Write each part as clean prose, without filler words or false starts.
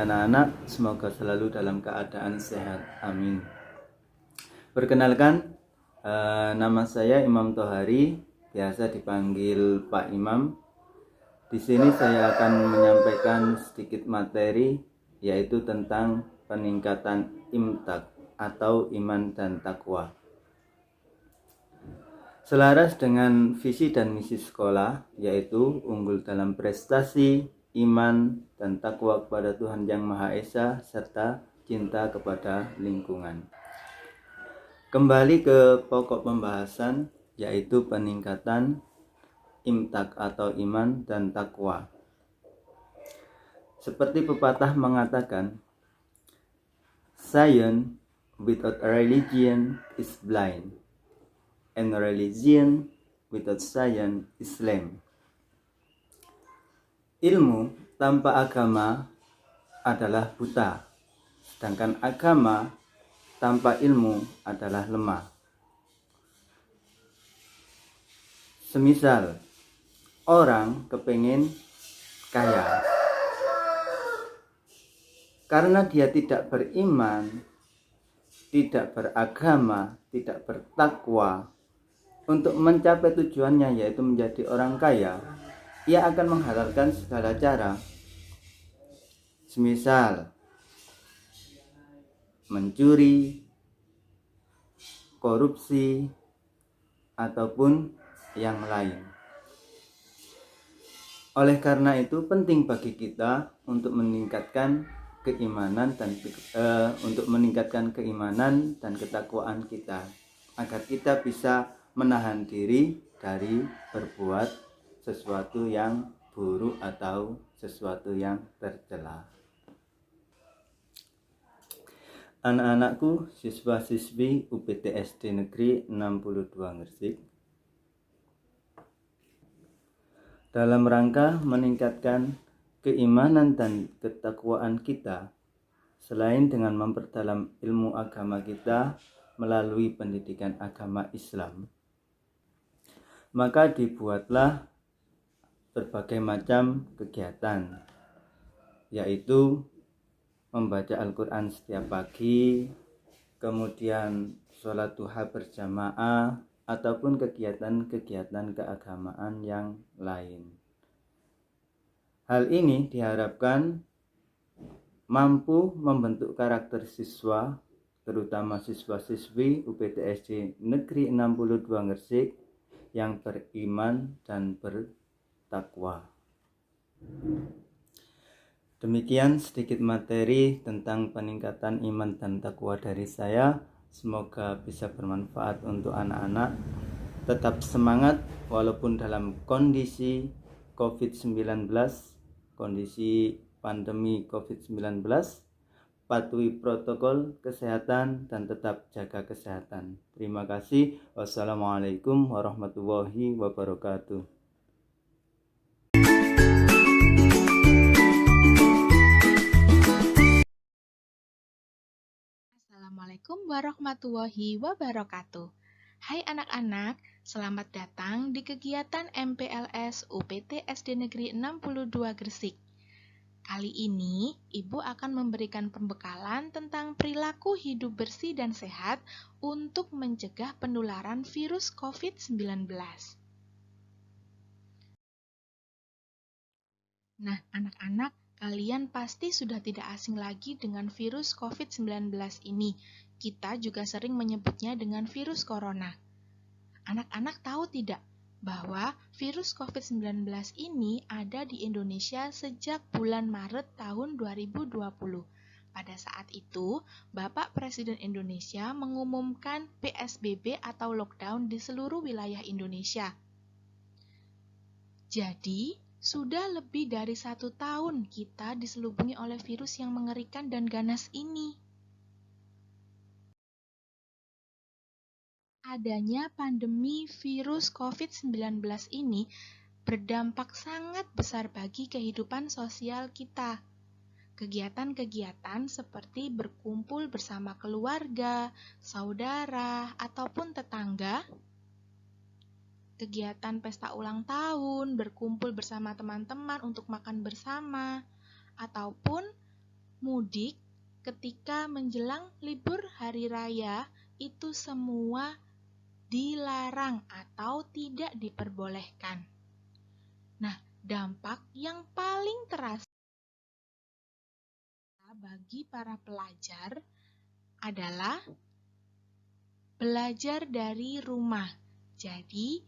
anak-anak, semoga selalu dalam keadaan sehat. Amin. Perkenalkan, nama saya Imam Tohari, biasa dipanggil Pak Imam. Di sini saya akan menyampaikan sedikit materi, yaitu tentang peningkatan imtak atau iman dan takwa. Selaras dengan visi dan misi sekolah, yaitu unggul dalam prestasi, iman, dan takwa kepada Tuhan Yang Maha Esa, serta cinta kepada lingkungan. Kembali ke pokok pembahasan, yaitu peningkatan imtak atau iman dan takwa. Seperti pepatah mengatakan, "Science without religion is blind, and religion without science is lame." Ilmu tanpa agama adalah buta, sedangkan agama tanpa ilmu adalah lemah. Semisal orang kepingin kaya, karena dia tidak beriman, tidak beragama, tidak bertakwa, untuk mencapai tujuannya yaitu menjadi orang kaya, ia akan menghalalkan segala cara. Semisal mencuri, korupsi, ataupun yang lain. Oleh karena itu penting bagi kita untuk meningkatkan keimanan dan ketakwaan kita, agar kita bisa menahan diri dari berbuat sesuatu yang buruk atau sesuatu yang tercela. Anak-anakku, siswa-siswi UPT SD Negeri 62 Gresik, dalam rangka meningkatkan keimanan dan ketakwaan kita, selain dengan memperdalam ilmu agama kita melalui pendidikan agama Islam, maka dibuatlah berbagai macam kegiatan, yaitu membaca Al-Quran setiap pagi, kemudian sholat duha berjamaah, ataupun kegiatan-kegiatan keagamaan yang lain. Hal ini diharapkan mampu membentuk karakter siswa, terutama siswa-siswi UPT SD Negeri 62 Gresik yang beriman dan bertakwa. Demikian sedikit materi tentang peningkatan iman dan takwa dari saya. Semoga bisa bermanfaat untuk anak-anak. Tetap semangat walaupun dalam kondisi COVID-19, kondisi pandemi COVID-19. Patuhi protokol kesehatan dan tetap jaga kesehatan. Terima kasih. Wassalamualaikum warahmatullahi wabarakatuh. Assalamualaikum warahmatullahi wabarakatuh. Hai anak-anak, selamat datang di kegiatan MPLS UPT SD Negeri 62 Gresik. Kali ini, Ibu akan memberikan pembekalan tentang perilaku hidup bersih dan sehat untuk mencegah penularan virus COVID-19. Nah, anak-anak, kalian pasti sudah tidak asing lagi dengan virus COVID-19 ini. Kita juga sering menyebutnya dengan virus corona. Anak-anak tahu tidak bahwa virus COVID-19 ini ada di Indonesia sejak bulan Maret tahun 2020. Pada saat itu, Bapak Presiden Indonesia mengumumkan PSBB atau lockdown di seluruh wilayah Indonesia. Jadi, sudah lebih dari 1 tahun kita diselubungi oleh virus yang mengerikan dan ganas ini. Adanya pandemi virus COVID-19 ini berdampak sangat besar bagi kehidupan sosial kita. Kegiatan-kegiatan seperti berkumpul bersama keluarga, saudara, ataupun tetangga, kegiatan pesta ulang tahun, berkumpul bersama teman-teman untuk makan bersama, ataupun mudik ketika menjelang libur hari raya itu semua dilarang atau tidak diperbolehkan. Nah, dampak yang paling terasa bagi para pelajar adalah belajar dari rumah. Jadi,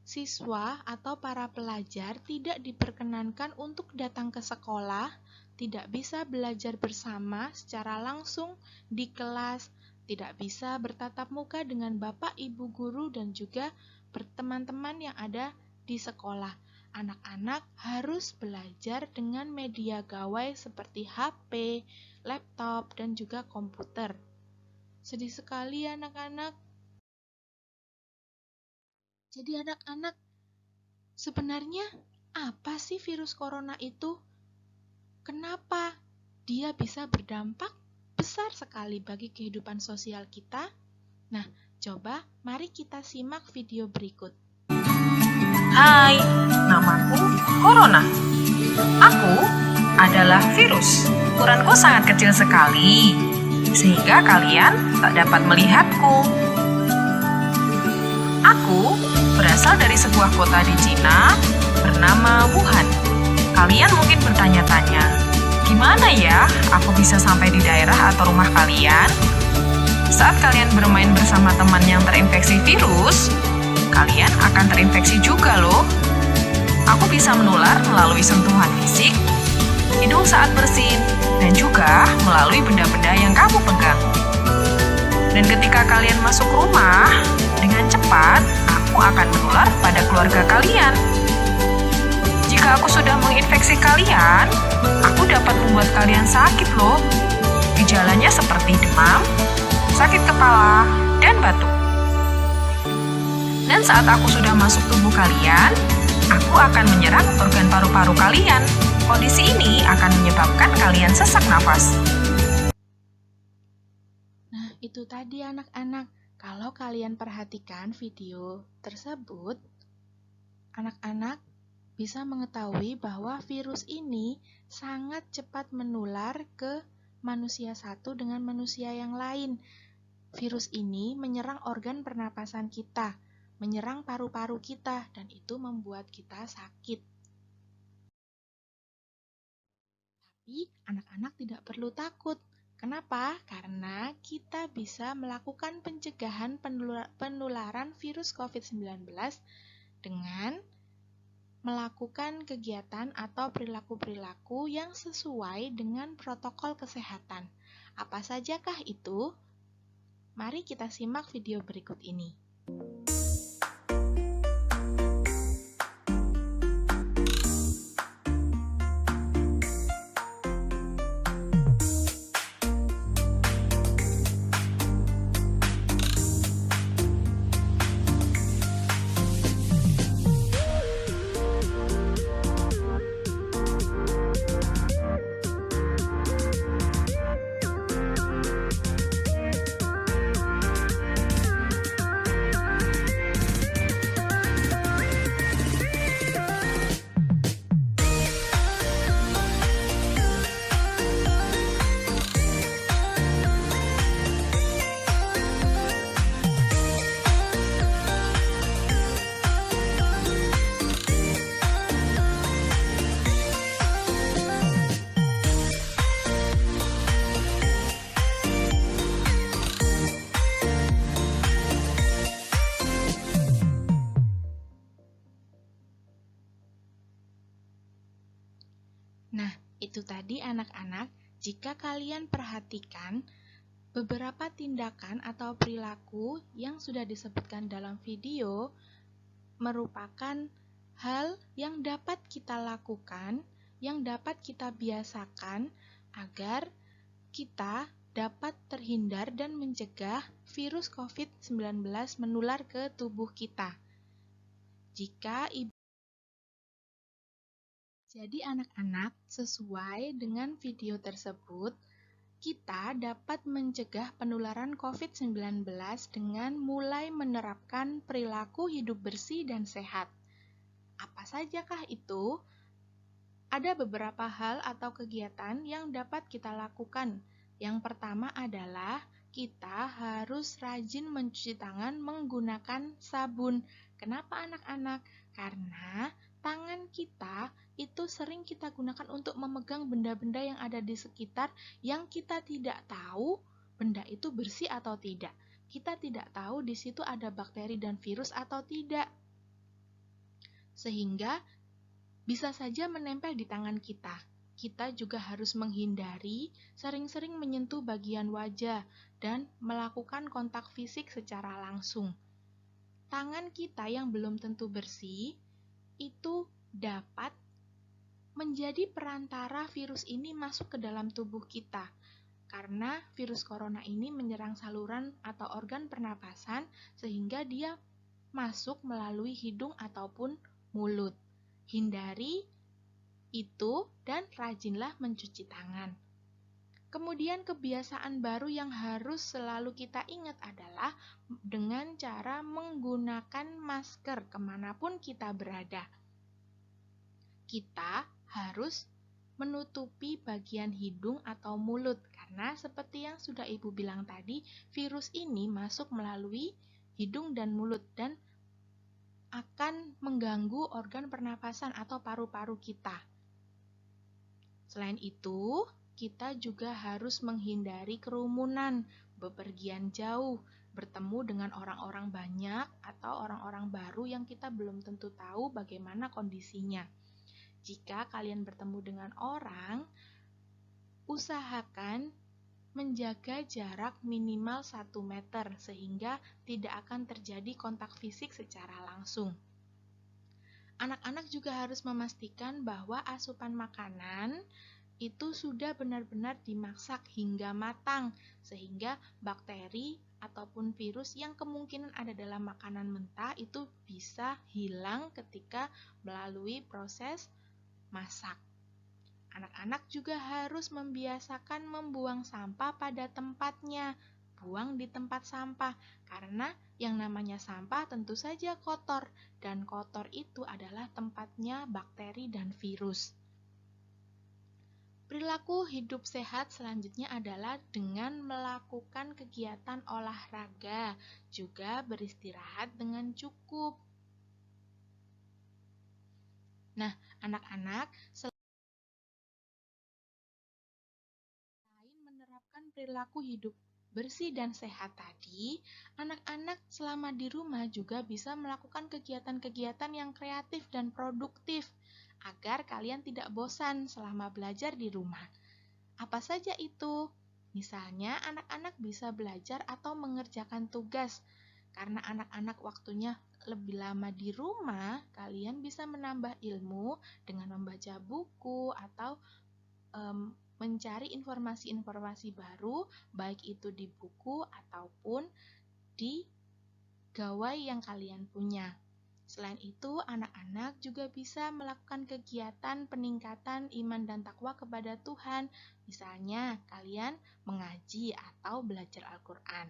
siswa atau para pelajar tidak diperkenankan untuk datang ke sekolah, tidak bisa belajar bersama secara langsung di kelas, tidak bisa bertatap muka dengan bapak, ibu guru, dan juga teman-teman yang ada di sekolah. Anak-anak harus belajar dengan media gawai seperti HP, laptop, dan juga komputer. Sedih sekali ya anak-anak. Jadi anak-anak, sebenarnya apa sih virus corona itu? Kenapa dia bisa berdampak besar sekali bagi kehidupan sosial kita? Nah, coba mari kita simak video berikut. Hai, namaku Corona. Aku adalah virus. Ukuranku sangat kecil sekali, sehingga kalian tak dapat melihatku. Aku berasal dari sebuah kota di Cina bernama Wuhan. Kalian mungkin bertanya-tanya, gimana ya aku bisa sampai di daerah atau rumah kalian? Saat kalian bermain bersama teman yang terinfeksi virus, kalian akan terinfeksi juga loh. Aku bisa menular melalui sentuhan fisik, hidung saat bersin, dan juga melalui benda-benda yang kamu pegang. Dan ketika kalian masuk rumah, dengan cepat aku akan menular pada keluarga kalian. Jika aku sudah menginfeksi kalian, aku dapat membuat kalian sakit loh. Gejalanya seperti demam, sakit kepala, dan batuk. Dan saat aku sudah masuk tubuh kalian, aku akan menyerang organ paru-paru kalian. Kondisi ini akan menyebabkan kalian sesak nafas. Nah, itu tadi anak-anak. Kalau kalian perhatikan video tersebut, anak-anak bisa mengetahui bahwa virus ini sangat cepat menular ke manusia satu dengan manusia yang lain. Virus ini menyerang organ pernapasan kita, menyerang paru-paru kita, dan itu membuat kita sakit. Tapi anak-anak tidak perlu takut. Kenapa? Karena kita bisa melakukan pencegahan penularan virus COVID-19 dengan melakukan kegiatan atau perilaku-perilaku yang sesuai dengan protokol kesehatan. Apa sajakah itu? Mari kita simak video berikut ini. Nah, itu tadi anak-anak, jika kalian perhatikan beberapa tindakan atau perilaku yang sudah disebutkan dalam video merupakan hal yang dapat kita lakukan, yang dapat kita biasakan agar kita dapat terhindar dan mencegah virus COVID-19 menular ke tubuh kita. Jadi anak-anak, sesuai dengan video tersebut, kita dapat mencegah penularan COVID-19 dengan mulai menerapkan perilaku hidup bersih dan sehat. Apa sajakah itu? Ada beberapa hal atau kegiatan yang dapat kita lakukan. Yang pertama adalah kita harus rajin mencuci tangan menggunakan sabun. Kenapa anak-anak? Karena tangan kita itu sering kita gunakan untuk memegang benda-benda yang ada di sekitar yang kita tidak tahu benda itu bersih atau tidak. Kita tidak tahu di situ ada bakteri dan virus atau tidak. Sehingga bisa saja menempel di tangan kita. Kita juga harus menghindari sering-sering menyentuh bagian wajah dan melakukan kontak fisik secara langsung. Tangan kita yang belum tentu bersih itu dapat menjadi perantara virus ini masuk ke dalam tubuh kita. Karena virus corona ini menyerang saluran atau organ pernapasan sehingga dia masuk melalui hidung ataupun mulut. Hindari itu dan rajinlah mencuci tangan. Kemudian kebiasaan baru yang harus selalu kita ingat adalah dengan cara menggunakan masker kemanapun kita berada. Kita harus menutupi bagian hidung atau mulut karena seperti yang sudah Ibu bilang tadi, virus ini masuk melalui hidung dan mulut dan akan mengganggu organ pernapasan atau paru-paru kita. Selain itu, kita juga harus menghindari kerumunan, bepergian jauh, bertemu dengan orang-orang banyak atau orang-orang baru yang kita belum tentu tahu bagaimana kondisinya. Jika kalian bertemu dengan orang, usahakan menjaga jarak minimal 1 meter sehingga tidak akan terjadi kontak fisik secara langsung. Anak-anak juga harus memastikan bahwa asupan makanan itu sudah benar-benar dimasak hingga matang sehingga bakteri ataupun virus yang kemungkinan ada dalam makanan mentah itu bisa hilang ketika melalui proses masak. Anak-anak juga harus membiasakan membuang sampah pada tempatnya. Buang di tempat sampah, karena yang namanya sampah tentu saja kotor, dan kotor itu adalah tempatnya bakteri dan virus. Perilaku hidup sehat selanjutnya adalah dengan melakukan kegiatan olahraga, juga beristirahat dengan cukup. Nah, anak-anak, selain menerapkan perilaku hidup bersih dan sehat tadi, anak-anak selama di rumah juga bisa melakukan kegiatan-kegiatan yang kreatif dan produktif agar kalian tidak bosan selama belajar di rumah. Apa saja itu? Misalnya, anak-anak bisa belajar atau mengerjakan tugas. Karena anak-anak waktunya lebih lama di rumah, kalian bisa menambah ilmu dengan membaca buku atau mencari informasi-informasi baru, baik itu di buku ataupun di gawai yang kalian punya. Selain itu, anak-anak juga bisa melakukan kegiatan peningkatan iman dan takwa kepada Tuhan. Misalnya, kalian mengaji atau belajar Al-Quran.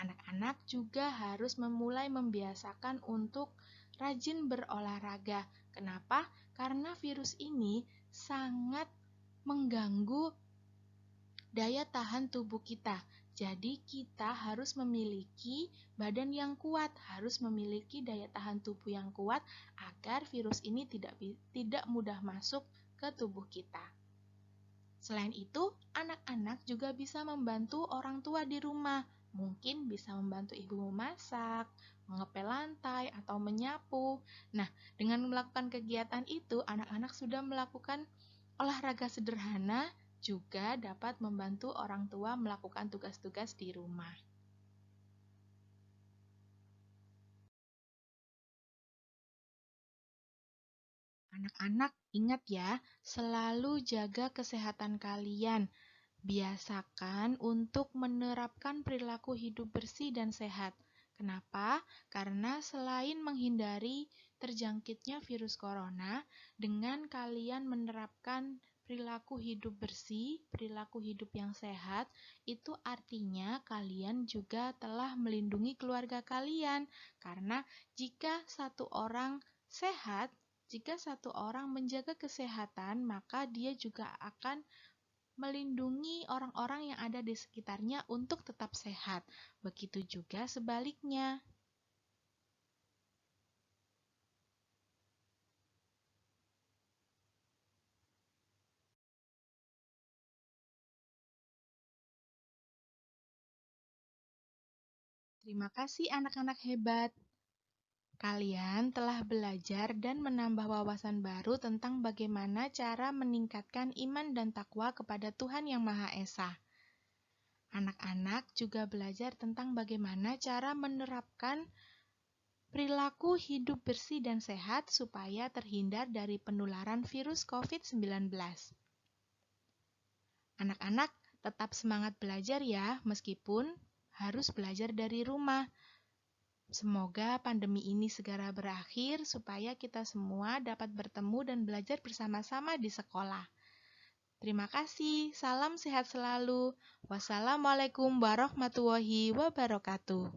Anak-anak juga harus memulai membiasakan untuk rajin berolahraga. Kenapa? Karena virus ini sangat mengganggu daya tahan tubuh kita. Jadi kita harus memiliki badan yang kuat, harus memiliki daya tahan tubuh yang kuat agar virus ini tidak mudah masuk ke tubuh kita. Selain itu, anak-anak juga bisa membantu orang tua di rumah. Mungkin bisa membantu ibu memasak, mengepel lantai, atau menyapu. Nah, dengan melakukan kegiatan itu, anak-anak sudah melakukan olahraga sederhana, juga dapat membantu orang tua melakukan tugas-tugas di rumah. Anak-anak, ingat ya, selalu jaga kesehatan kalian. Biasakan untuk menerapkan perilaku hidup bersih dan sehat. Kenapa? Karena selain menghindari terjangkitnya virus corona, dengan kalian menerapkan perilaku hidup bersih, perilaku hidup yang sehat, itu artinya kalian juga telah melindungi keluarga kalian. Karena jika satu orang sehat, Jika satu orang menjaga kesehatan, maka dia juga akan melindungi orang-orang yang ada di sekitarnya untuk tetap sehat. Begitu juga sebaliknya. Terima kasih anak-anak hebat. Kalian telah belajar dan menambah wawasan baru tentang bagaimana cara meningkatkan iman dan takwa kepada Tuhan Yang Maha Esa. Anak-anak juga belajar tentang bagaimana cara menerapkan perilaku hidup bersih dan sehat supaya terhindar dari penularan virus COVID-19. Anak-anak tetap semangat belajar ya, meskipun harus belajar dari rumah. Semoga pandemi ini segera berakhir supaya kita semua dapat bertemu dan belajar bersama-sama di sekolah. Terima kasih, salam sehat selalu. Wassalamualaikum warahmatullahi wabarakatuh.